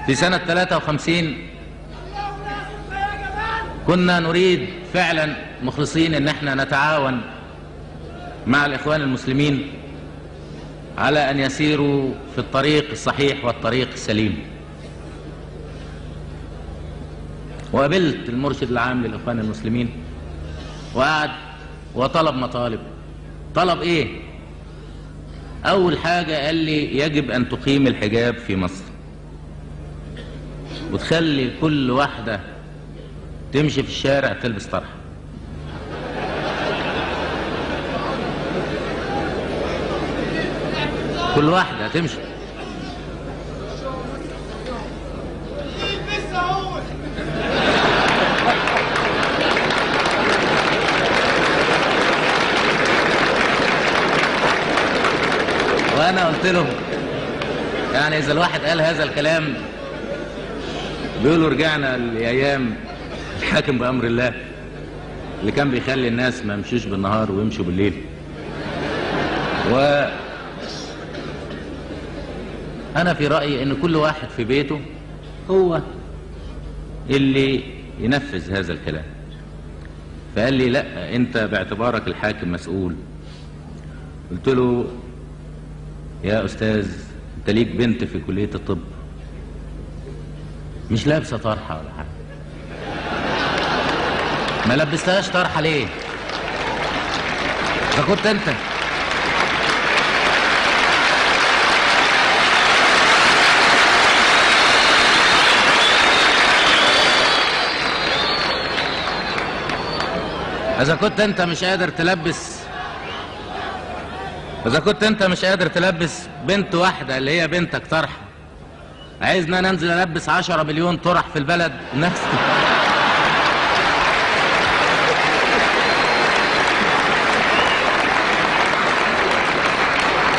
في سنة 53 كنا نريد فعلا مخلصين ان احنا نتعاون مع الاخوان المسلمين على ان يسيروا في الطريق الصحيح والطريق السليم. وقابلت المرشد العام للاخوان المسلمين وقعد وطلب مطالب. طلب ايه؟ اول حاجة قال لي يجب ان تقيم الحجاب في مصر وتخلي كل واحدة تمشي في الشارع تلبس طرحة. كل واحدة تمشي. وانا قلت له يعني اذا الواحد قال هذا الكلام بيقولوا رجعنا لايام الحاكم بامر الله اللي كان بيخلي الناس ما يمشوش بالنهار ويمشوا بالليل. انا في رايي ان كل واحد في بيته هو اللي ينفذ هذا الكلام. فقال لي لا، انت باعتبارك الحاكم مسؤول. قلت له يا استاذ انت ليك بنت في كلية الطب مش لابسة طرحة ولا حاجة، ما لبستهاش طرحة ليه؟ ده كنت انت إذا كنت أنت مش قادر تلبس بنت واحدة اللي هي بنتك طرحة، عايزنا ننزل ألبس 10 مليون طرح في البلد؟ نفس